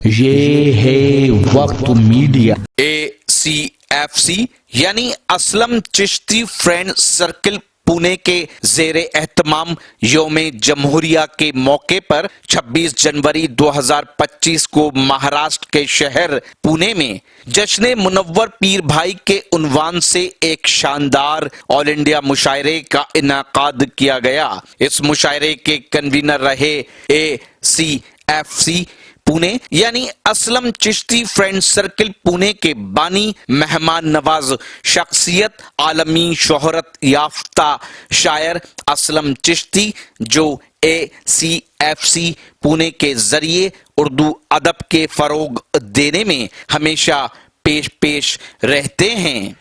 ये है वक्त मीडिया। ACFC यानी असलम चिश्ती फ्रेंड सर्किल पुणे के जेरे एहतमाम योम जमहूरिया के मौके पर 26 जनवरी 2025 को महाराष्ट्र के शहर पुणे में जश्न मुनव्वर पीर भाई के उन्वान से एक शानदार ऑल इंडिया मुशायरे का इनाकाद किया गया। इस मुशायरे के कन्वीनर रहे ACFC पुणे यानी असलम चिश्ती फ्रेंड सर्किल पुणे के बानी मेहमान नवाज शख्सियत आलमी शोहरत याफ्ता शायर असलम चिश्ती, जो ACFC पुणे के जरिए उर्दू अदब के फरोग देने में हमेशा पेश रहते हैं।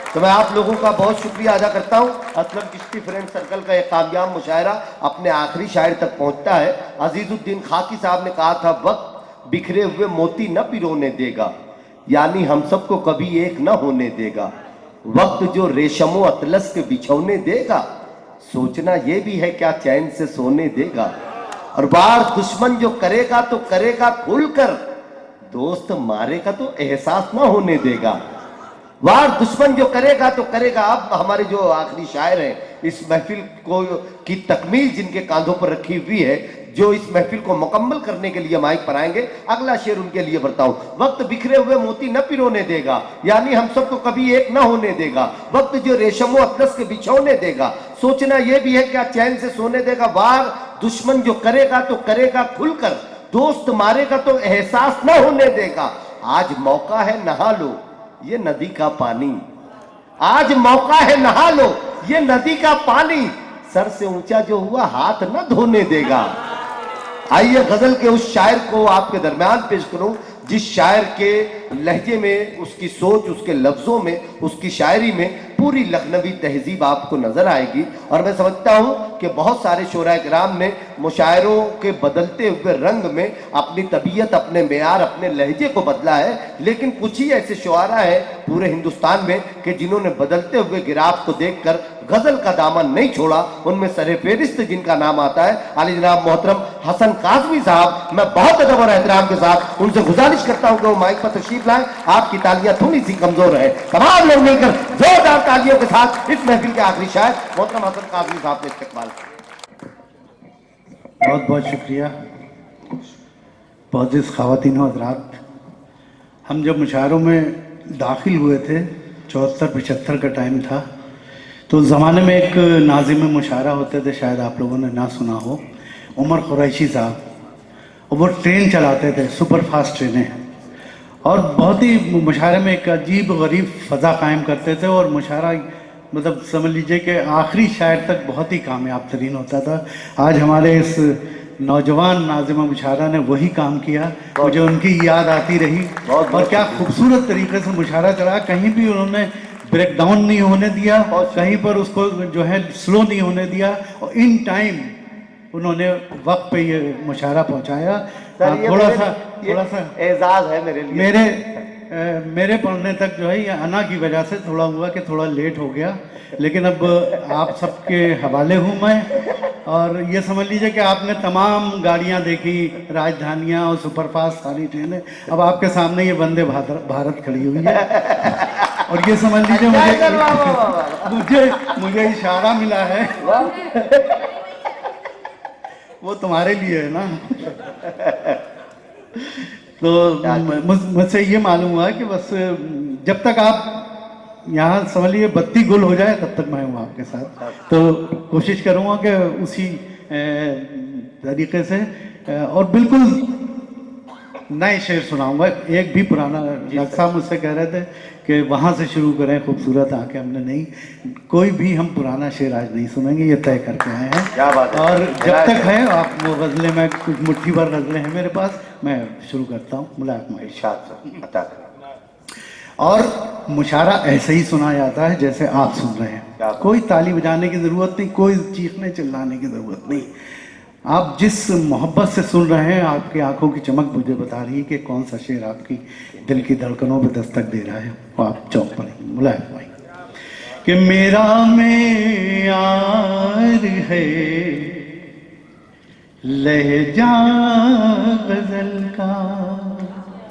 तो मैं आप लोगों का बहुत शुक्रिया अदा करता हूं। असलम चिश्ती फ्रेंड सर्कल का एक कामयाब मुशायरा अपने आखिरी शायर तक पहुंचता है। अजीजुद्दीन खाकी साहब ने कहा था, वक्त बिखरे हुए मोती न पिरोने देगा, यानी हम सबको कभी एक न होने देगा। वक्त जो रेशमो अतलस के बिछौने देगा, सोचना ये भी है क्या चैन से सोने देगा। और बार दुश्मन जो करेगा तो करेगा खुलकर, दोस्त मारेगा तो एहसास न होने देगा। वार दुश्मन जो करेगा तो करेगा। अब हमारे जो आखिरी शायर हैं, इस महफिल को की तकमील जिनके कांधों पर रखी हुई है, जो इस महफिल को मुकम्मल करने के लिए माइक पर आएंगे, अगला शेर उनके लिए बढ़ता हूं। वक्त बिखरे हुए मोती न पिरोने देगा, यानी हम सबको कभी एक न होने देगा। वक्त जो रेशमो अतलस के बिछौने देगा, सोचना यह भी है क्या चैन से सोने देगा। वार दुश्मन जो करेगा तो करेगा खुलकर, दोस्त मारेगा तो एहसास न होने देगा। आज मौका है नहा लो ये नदी का पानी, आज मौका है नहा लो ये नदी का पानी, सर से ऊंचा जो हुआ हाथ न धोने देगा। आइए गजल के उस शायर को आपके दरमियान पेश करूं, जिस शायर के लहजे में, उसकी सोच, उसके लफ्जों में, उसकी शायरी में पूरी लखनवी तहजीब आपको नजर आएगी। और मैं समझता हूं कि बहुत सारे शोरा किराम ने मुशायरों के बदलते हुए रंग में अपनी तबीयत, अपने मेयार, अपने लहजे को बदला है, लेकिन कुछ ही ऐसे शुआरा हैं पूरे हिंदुस्तान में कि जिन्होंने बदलते हुए गिराफ को देखकर गजल का दामन नहीं छोड़ा। उनमें सरे फेरिस्त जिनका नाम आता है आली जनाब मोहतरम हसन काज़मी साहब। मैं बहुत अदब और एहतराम के साथ उनसे गुजारिश करता हूं कि वो माइक पर तशरीफ लाएं। आपकी तालियां थोड़ी सी कमजोर है, तमाम लोग मिलकर जोरदार तालियों के साथ इस महफिल के आखिरी शायर मोहतरम हसन काज़मी साहब ने इस्तेमाल। बहुत बहुत शुक्रिया। बहुत ख़वातीन और हज़रात, हम जब मुशायरों में दाखिल हुए थे 74-75 का टाइम था, तो उस ज़माने में एक नाज़िम मुशायरा होते थे, शायद आप लोगों ने ना सुना हो, उमर कुरैशी साहब। और वो ट्रेन चलाते थे, सुपर फास्ट ट्रेनें, और बहुत ही मुशायरे में एक अजीब गरीब फ़ज़ा कायम करते थे। और मुशायरा मतलब समझ लीजिए कि आखिरी शायर तक बहुत ही कामयाब तरीन होता था। आज हमारे इस नौजवान नाज़िम मुशायरा ने वही काम किया, मुझे उनकी याद आती रही। और क्या खूबसूरत तरीके से मुशायरा चला, कहीं भी उन्होंने ब्रेक डाउन नहीं होने दिया, कहीं पर उसको जो है स्लो नहीं होने दिया, और इन टाइम उन्होंने वक्त पे ये मुशायरा पहुंचाया। थोड़ा सा एजाज है मेरे लिए। मेरे पढ़ने तक जो है ये अना की वजह से थोड़ा हुआ कि थोड़ा लेट हो गया, लेकिन अब आप सबके हवाले हूँ मैं। और ये समझ लीजिए कि आपने तमाम गाड़ियाँ देखी, राजधानियाँ और सुपरफास्ट सारी ट्रेनें, अब आपके सामने ये वंदे भारत खड़ी हुई है। और ये समझ लीजिए मुझे इशारा मिला है, वो तुम्हारे लिए है ना। तो मुझसे ये मालूम हुआ कि बस जब तक आप यहाँ समझ लीजिए बत्ती गुल हो जाए तब तक मैं हूँ आपके साथ। तो कोशिश करूँगा कि उसी तरीके से, और बिल्कुल नए शेर सुनाऊंगा। एक भी पुराना, डॉक्टर साहब मुझसे कह रहे थे कि वहाँ से शुरू करें, खूबसूरत आके, हमने नहीं, कोई भी हम पुराना शेर आज नहीं सुनेंगे, ये तय करके आए हैं। क्या बात है। और जब तक है आप वो गज़लें, में कुछ मुट्ठी भर गज़लें हैं मेरे पास, मैं शुरू करता हूँ। मुलाकात। और मुशायरा ऐसे ही सुना जाता है जैसे आप सुन रहे हैं, कोई ताली बजाने की ज़रूरत नहीं, कोई चीखने चिल्लाने की ज़रूरत नहीं। आप जिस मोहब्बत से सुन रहे हैं, आपकी आंखों की चमक मुझे बता रही है कि कौन सा शेर आपकी दिल की धड़कनों पे दस्तक दे रहा है। आप चौक पड़े मुलायम भाई कि मेरा मेयार है लहजा गजल का,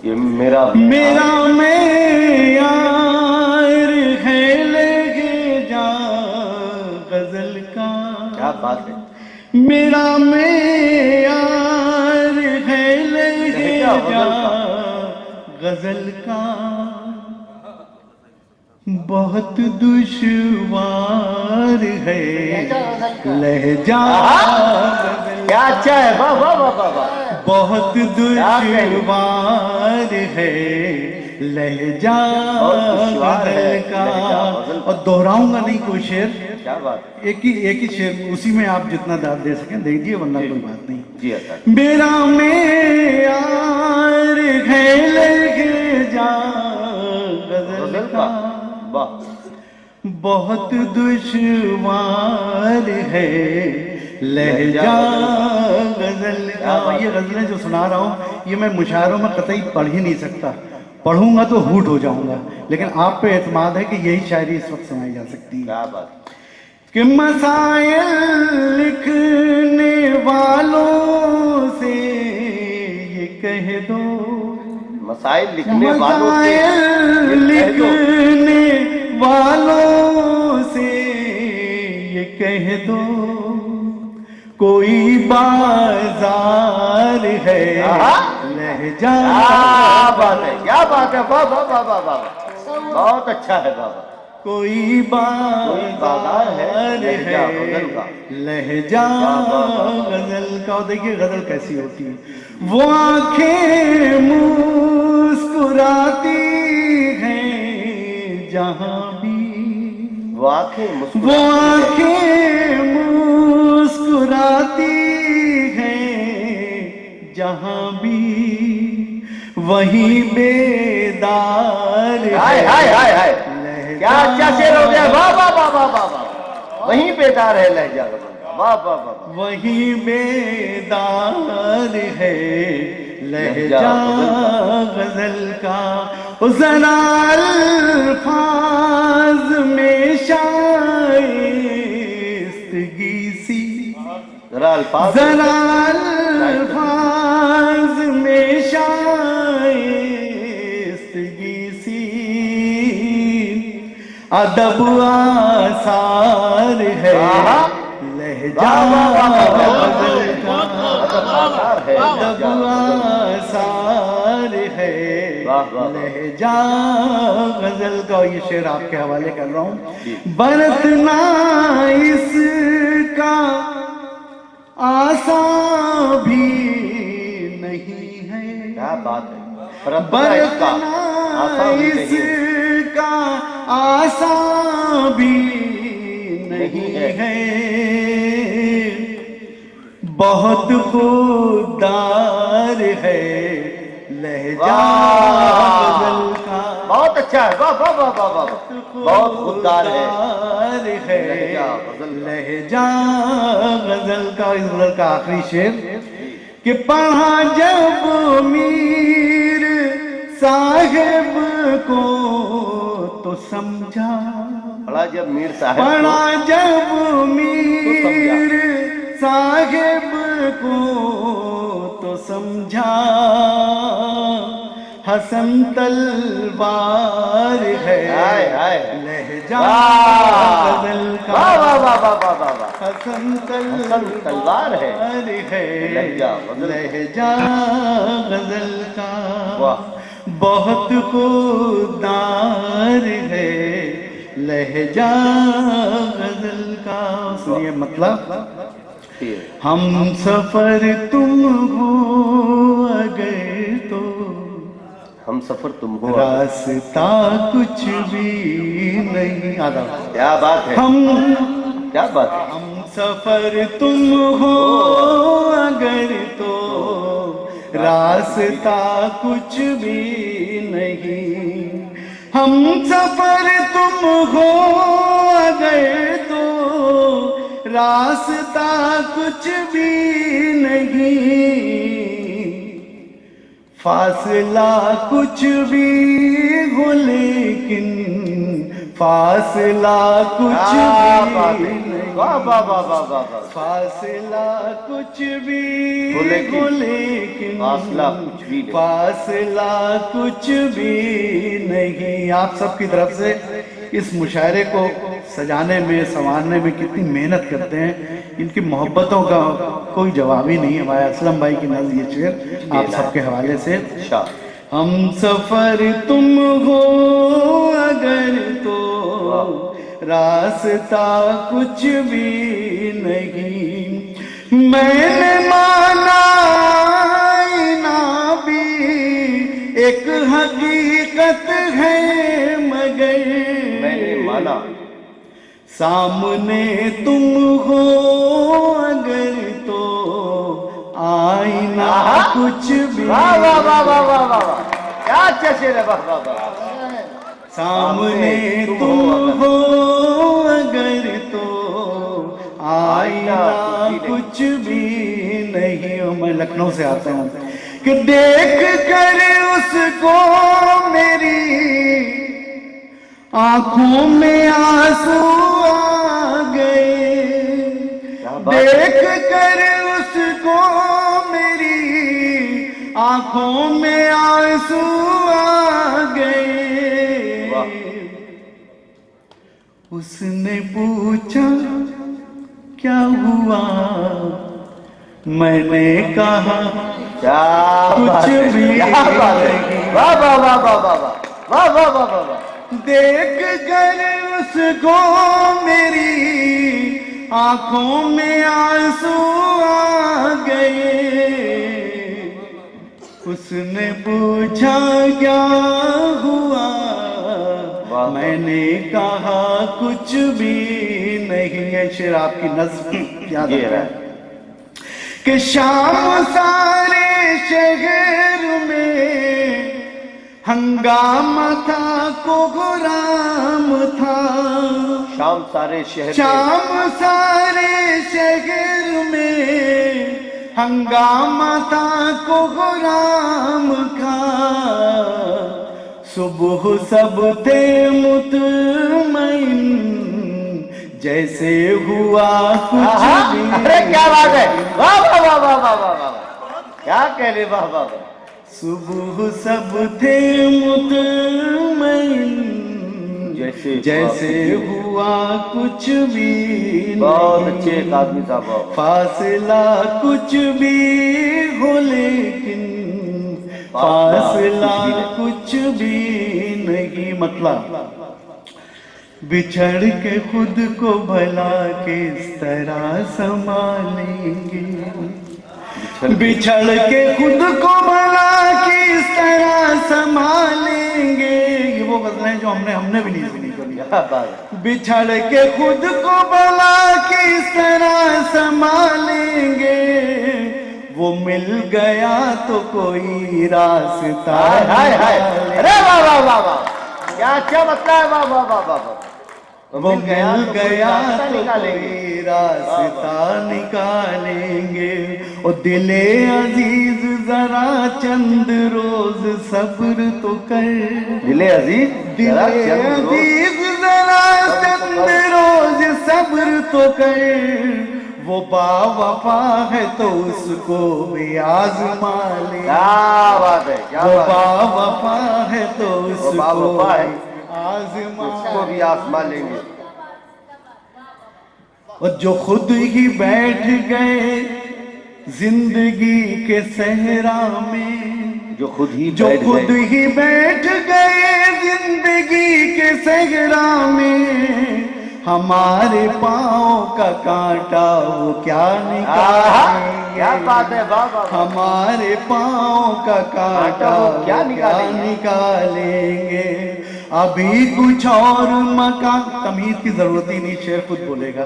ये मेरा मेरा में यार है लगे जा गजल का। क्या बात है। मेरा में यार है लगे जा गजल का। बहुत दुश्वार है लहजा गजल। क्या अच्छा है, वाह वाह वाह वाह वाह। बहुत दुश्वार है लहजा गजल का। और दोहराऊंगा नहीं कोई शेर, क्या बात है। एक ही शेर, उसी में आप जितना दाद दे सकें दे दीजिए, वरना कोई बात नहीं। जी अच्छा। मेरा में यार है लगे जा गजल का। वाह। बहुत दुश्वार है लहजा गजल का। ये गजलें जो सुना रहा हूँ ये मैं मुशायरों में कतई पढ़ ही नहीं सकता, पढ़ूंगा तो हूट हो जाऊंगा, लेकिन आप पे एतमाद है कि यही शायरी इस वक्त सुनाई जा सकती है। क्या बात कि मसाइल लिखने वालों से ये कह दो, मसाइल लिखने वालों से मसाइल लिखने वालों से ये कह दो, कोई बाजार है लहजा। क्या बात है, क्या बात है, वाह वाह वाह वाह वाह। बहुत अच्छा है बाबा। कोई बाजार है लहजा गजल का। देखिए गजल कैसी होती है। वो आंखें मुस्कुराती हैं जहां भी, वो आंखें वो आंखें मुस्कुराती हैं जहां भी, वहीं बेदार हाय हाय हाय हाय। क्या अच्छा शेर हो गया, वाह वाह वाह वाह वाह वाह। वहीं बेदार है लहजा गजल का, वाह वाह वाह। वहीं बेदार है लहजा गजल का। जरा अल्फाज में शाइस्तगी सी, जरा अल्फाज में शाइस्तगी सी, अदब आसार है लहजा गजल का। अदब आसार है लहजा गजल का। ये शेर आपके हवाले कर रहा हूँ। बरतना इसका आसान भी नहीं है। क्या बात है। बरतना इसका आसान भी नहीं है, बहुत खुददार है लहजा गजल का। बहुत अच्छा है, वाह वाह वाह वाह वाह। बहुत खुददार है लहजा गजल का। इस गजल का आखिरी शेर कि पढ़ा जब मीर साहिब को तो समझा, पढ़ा जब मीर साहिब, पढ़ा जब मीर साहिब को तो समझा, हसन तलवार है लहजा गजल का। हसन तलवार है लहजा गजल का। बहुत खुददार है लहजा गजल का। सुनिए मतलब, हम सफर तुम हो अगर तो, हम सफर तुम हो रास्ता कुछ भी नहीं। आधा क्या बात है, हम क्या बात है। हम सफर तुम हो अगर तो, रास्ता कुछ भी नहीं। हम सफर तुम हो अगर तो, रास्ता कुछ भी नहीं। फासला कुछ भी हो लेकिन फासला कुछ भी नहीं। वाह वाह वाह वाह वाह वाह। फासला कुछ भी हो लेकिन फासला कुछ भी नहीं। फासला कुछ भी नहीं। आप सबकी तरफ से इस मुशायरे को सजाने में संवारने में कितनी मेहनत करते हैं, इनकी मोहब्बतों का कोई जवाब ही नहीं है। हमारे असलम भाई की नज़्म ये शेर आप सबके हवाले से। हम सफर तुम हो अगर तो रास्ता कुछ भी नहीं। मैंने माना ना भी एक हकीकत है मगर मैंने माना सामने तुम हो अगर तो आईना कुछ भी। वाह वाह वाह वाह वाह वाह वाह, क्या अच्छा शेर है। वाह वाह वाह। सामने तुम हो अगर तो आईना कुछ भी नहीं। और मैं लखनऊ से आता हूँ कि देख कर उसको मेरी आंखों में आंसू आ गए। देख कर उसको मेरी आंखों में आंसू आ गए। उसने पूछा क्या हुआ, मैंने कहा कुछ भी नहीं। वाह वाह वाह वाह वाह वाह वाह वाह वाह वाह। देख कर उसको मेरी आंखों में आंसू आ गए। उसने पूछा क्या हुआ, मैंने कहा कुछ भी नहीं। है शेर आपकी नज़्म याद है कि शाम सारे शहर में हंगामा था कोहराम था। शाम सारे शहर शाम सारे शहर में हंगामा था कोहराम का। सुबह सब थे मुतमईन जैसे हुआ कुछ भी। अरे क्या बात है, वाह वाह वाह वाह वाह वाह वाह, क्या कह रहे, वाह वाह वाह। सुबह सब थे मुतमईन जैसे हुआ कुछ भी। बहुत अच्छे एक आदमी साहब। फासला कुछ भी हो लेकिन फासला कुछ भी नहीं। मतलब बिछड़ के खुद को भला किस तरह संभालेंगे। बिछड़ के खुद को भला किस तरह संभालेंगे। ये वो गज़लें जो हमने भी नहीं सुनी कभी। बिछड़ के खुद को भला किस तरह संभालेंगे। वो मिल गया तो कोई रास्ता। अरे वाह वाह वाह वाह, क्या अच्छा बतला है, वाह वाह वाह वाह। वो मिल गया तो कोई रास्ता निकालेंगे। और दिले अजीज जरा चंद रोज सब्र तो कर। दिले अजीज, दिले अजीज जरा चंद रोज सब्र तो कर। वो बावफा है तो उसको भी आजमा ले। क्या बात है, क्या वो बात है। बावफा है तो उसको बावफा है, आजमा उसको भी आजमा लेंगे। और जो खुद ही बैठ गए जिंदगी के सहरा में। जो खुद ही बैठ गए जिंदगी के सहरा में। हमारे पाँव का कांटा वो क्या निकालेंगे। क्या बात है, वाह वाह। हमारे पाँव का कांटा वो क्या निकालेंगे। अभी कुछ और मकान, तमीज की जरूरत ही नहीं, शेर खुद बोलेगा।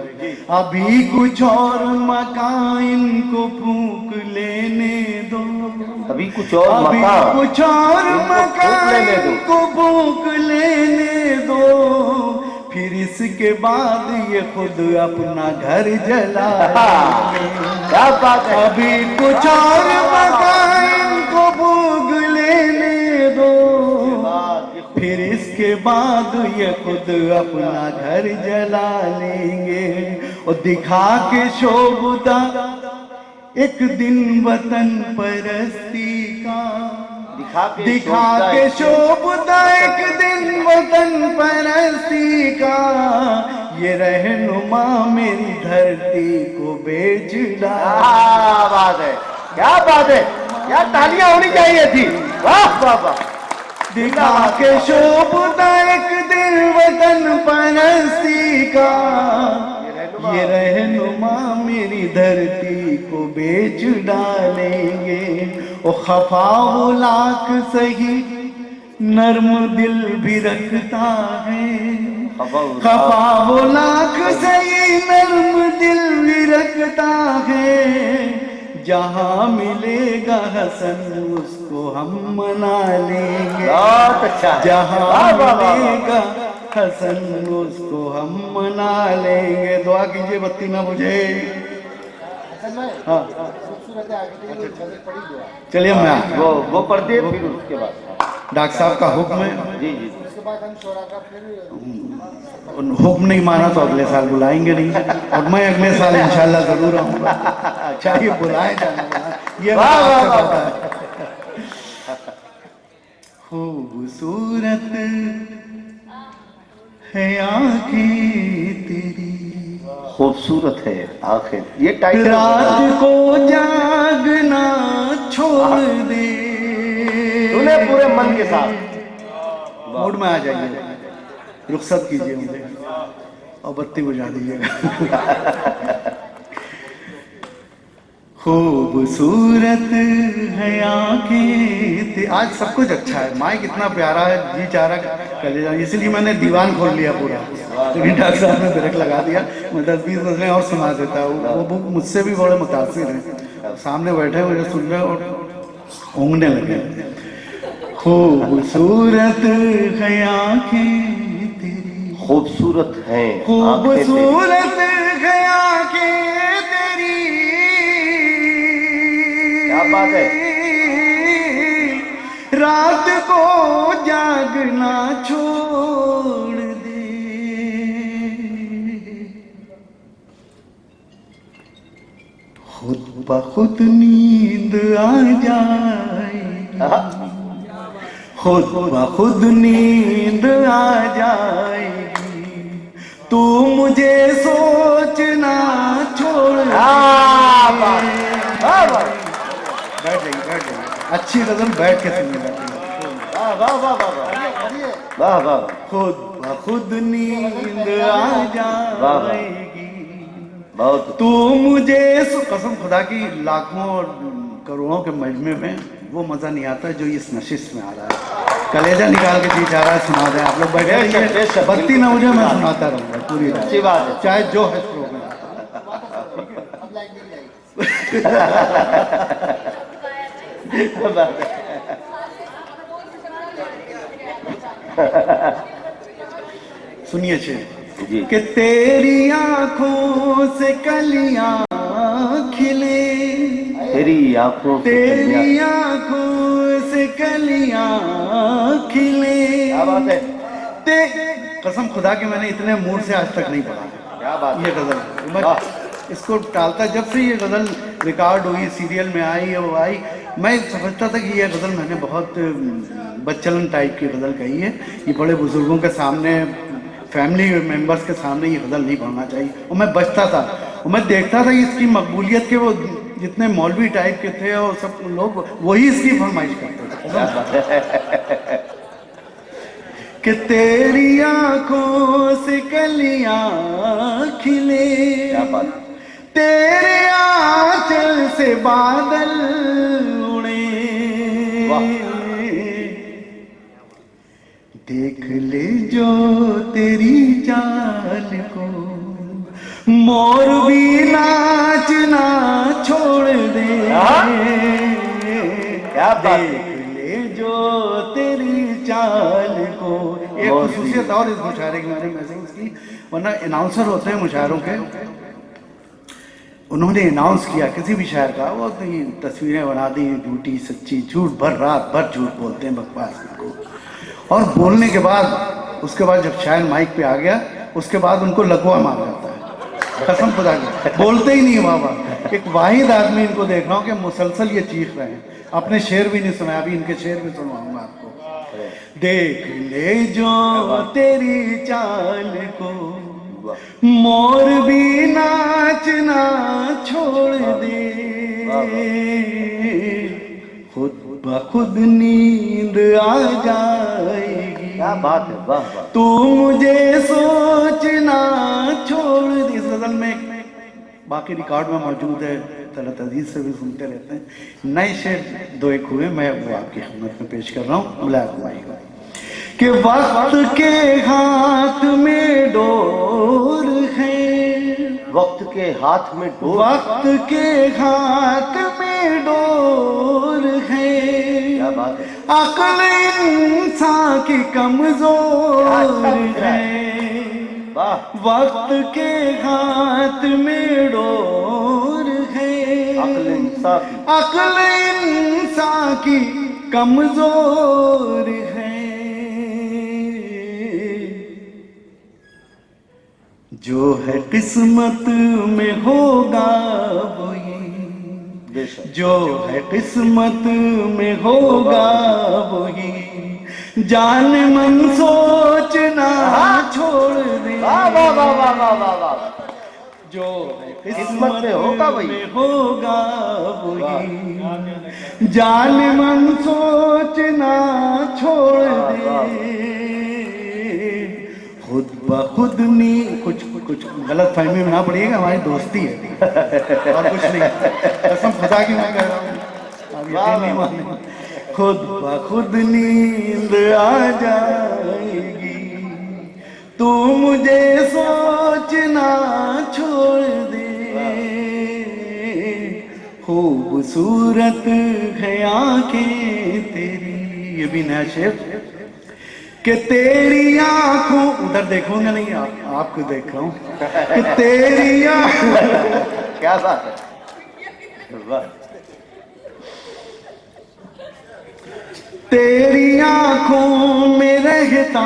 अभी कुछ और मकान इनको फूंक लेने दो। अभी कुछ और मकान, अभी कुछ और मकान इनको फूंक लेने दो। फिर इसके बाद ये खुद अपना घर जला। क्या बात है। अभी कुछ और मकान इनको भोग लेने दो। फिर इसके बाद ये खुद अपना घर जला लेंगे और दिखा के शोभता एक दिन वतन परस्ती का, दिखा के शोभता एक दिन वतन परस्ती का, ये रहनुमा मेरी धरती को बेच डाला। क्या बात है, क्या बात है, क्या तालियां होनी चाहिए थी। वाह वाह वाह। दिखा के शोभता एक दिन वतन परस्ती का, ये रहनुमा मेरी धरती को बेच डालेंगे। ओ खफा वो लाख सही नर्म दिल भी रखता है, खफा वो लाख सही नर्म दिल भी रखता है। जहाँ मिलेगा हसन उसको हम मना लेंगे, बहुत अच्छा। जहाँ मिलेगा हसन उसको हम मना लेंगे। दुआ कीजिए बत्ती ना बुझे। हाँ चलिए मैं वो पढ़ दिए फिर उसके बाद डॉक्टर साहब का हुक्म है। जी जी। हुक्म नहीं माना तो अगले साल बुलाएंगे नहीं, और मैं अगले साल इंशाल्लाह जरूर आऊंगा। चाहिए बुलाए जाना, ये बात है। खूबसूरत है आँखें तेरी, खूबसूरत है आंखें, ये टाइटल। रात को जागना छोड़ दे, सुने पूरे मन के साथ। मूड में आ जाइए, रुखसत कीजिए मुझे और बत्ती बुझा दीजिएगा। खूबसूरत है आंखें। आज सब कुछ अच्छा है, माइक इतना प्यारा है, जी चाह रहा कलेजा, इसलिए मैंने दीवान खोल लिया पूरा। लेकिन डॉक्टर साहब ने ब्रेक लगा दिया, मैं 10-20 गज़लें और सुना देता हूँ। वो बुक मुझसे भी बड़े मुतासिर हैं, सामने बैठे हुए सुन रहे और ऊँगने लगे। खूबसूरत है आंखें तेरी, खूबसूरत है खूबसूरत है आंखें तेरी, क्या बात है। रात को जागना छोड़ दे, खुद ब खुद नींद आ जाएगी, खुद ब खुद नींद आ जाएगी, तू मुझे सोचना छोड़ दे। बैठ जाइए, अच्छी गजल बैठ के सुननी जाती है। वाह वाह वाह वाह वाह वाह। खुद ब खुद नींद आ जाएगी, बहुत। तू मुझे कसम खुदा की लाखों और करोड़ों के मजमे में वो मजा नहीं आता जो इस नशिश में आ रहा है। कलेजा निकाल के जी चाह रहा है, सुना दे। आप लोग बैठे रहिए, बत्ती ना मुझे, मैं सुनाता रहूंगा पूरी रात। अच्छी बात है। चाहे जो है प्रोग्राम। सुनिए जी। कि तेरी आंखों से कलियां खिले, तेरी आंखों से तेरी आंखों से कलियां खिले। क्या बात है। कसम खुदा की मैंने इतने मूड से आज तक नहीं पढ़ा। क्या बात। ये गजल मैं इसको टालता, जब से ये गजल रिकॉर्ड हुई, सीरियल में आई, वो आई, मैं समझता था कि ये गजल मैंने बहुत बच्चलन टाइप की गजल कही है। ये बड़े बुजुर्गों के सामने, फैमिली मेंबर्स के सामने ये गजल नहीं पढ़ना चाहिए। और मैं बचता था, और मैं देखता था इसकी मकबूलियत के वो जितने मौलवी टाइप के थे और सब लोग वही इसकी फरमाइश करते थे कि तेरी आंखों से कलियां खिले, तेरे आंचल से बादल उड़े, देख ले जो तेरी चाल को, मोर भी नाचना छोड़ दे। क्या बात। देख ले जो तेरी चाल को। एक खुसूसियत और इस मुशायरे की मैंने महसूस की, वरना अनाउंसर होते हैं मुशायरों के, उन्होंने अनाउंस किया किसी भी शायर का, वो तस्वीरें बना दी, झूठी सच्ची, झूठ भर, रात भर झूठ बोलते हैं, बकवास को। और बोलने के बाद उसके बाद जब शायर माइक पे आ गया उसके बाद उनको लकवा मार जाता है, कसम खुदा की, बोलते ही नहीं बाबा। एक वाहिद आदमी इनको देख रहा हूँ कि मुसलसल ये चीख रहे हैं। अपने शेर भी नहीं सुना, अभी इनके शेर भी सुनवाऊंगा आपको। देख ले जो तेरी चाल को मोर भी नाचना छोड़ दे, खुद ब खुद नींद आ जाएगी। क्या बात है, वाह वाह। तू मुझे सोचना छोड़ दे। इस गजल में बाकी रिकॉर्ड में मौजूद है, तलत अजीज से भी सुनते रहते हैं। नए शेर दो एक हुए, मैं वो आपकी खिदमत में पेश कर रहा हूँ। मुलायम कि वक्त के हाथ में डोर है, वक्त के हाथ में डोर, वक्त के हाथ में डोर है। क्या बात है। अक्ल इंसान की कमजोर है, वक्त के हाथ में डोर है। अक्ल इंसान की कमजोर है। जो है किस्मत में होगा वही, जो है किस्मत में होगा वही, जान मन सोचना छोड़ दे। जो है किस्मत में होगा वही, जान मन सोचना छोड़ दे। खुद ब खुद नहीं, कुछ गलत फहमी में ना पड़िएगा, हमारी दोस्ती है और कुछ नहीं, कसम खुदा की मैं कह रहा हूँ, अब यकीन नहीं माने। खुद ब खुद नींद आ जाएगी, तू मुझे सोचना छोड़ दे। खूबसूरत है आंखें तेरी, ये भी नया शेर, कि तेरी आंखों, उधर देखूंगा नहीं, आपको देख रहा हूं, कि तेरी आंखों। क्या बात है, वाह। तेरी आंखों में रहता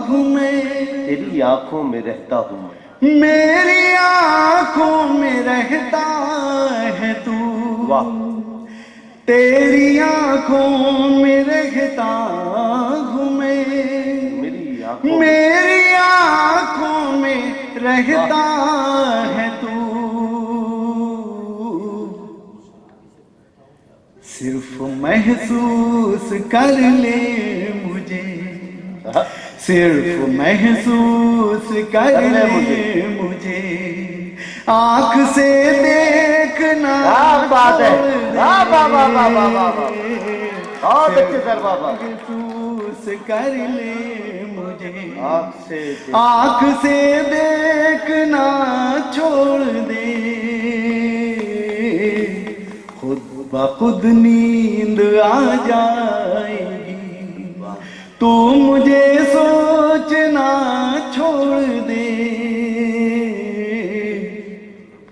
हूँ मैं, तेरी आंखों में रहता हूँ मैं, मेरी आंखों में रहता है तू। वाह। तेरी आंखों में रहता हूँ मैं, मेरी आंखों में रहता है तू। सिर्फ महसूस कर ले मुझे, सिर्फ महसूस कर ले मुझे, आँख से देखना। बात है, बहुत अच्छे सर बाबा। महसूस कर ले मुझे, आँख से देखना छोड़ दे। खुद ब खुद नींद आ जाएगी, तू मुझे सोचना छोड़ दे।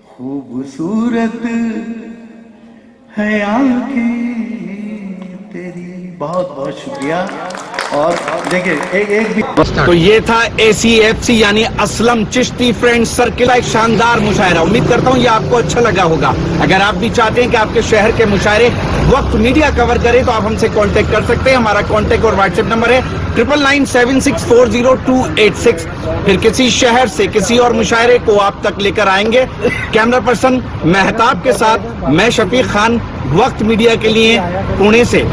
खूबसूरत है आंखें तेरी। बहुत बहुत शुक्रिया। और देखिए एक भी तो ये था ACFC यानी असलम चिश्ती फ्रेंड्स सर्किल का एक शानदार मुशायरा। उम्मीद करता हूँ ये आपको अच्छा लगा होगा। अगर आप भी चाहते हैं कि आपके शहर के मुशायरे वक्त मीडिया कवर करे तो आप हमसे कांटेक्ट कर सकते हैं। हमारा कांटेक्ट और व्हाट्सएप नंबर है 9997640286। फिर किसी शहर से किसी और मुशायरे को आप तक लेकर आएंगे। कैमरा पर्सन मेहताब के साथ मैं शफीक खान, वक्त मीडिया के लिए पुणे से।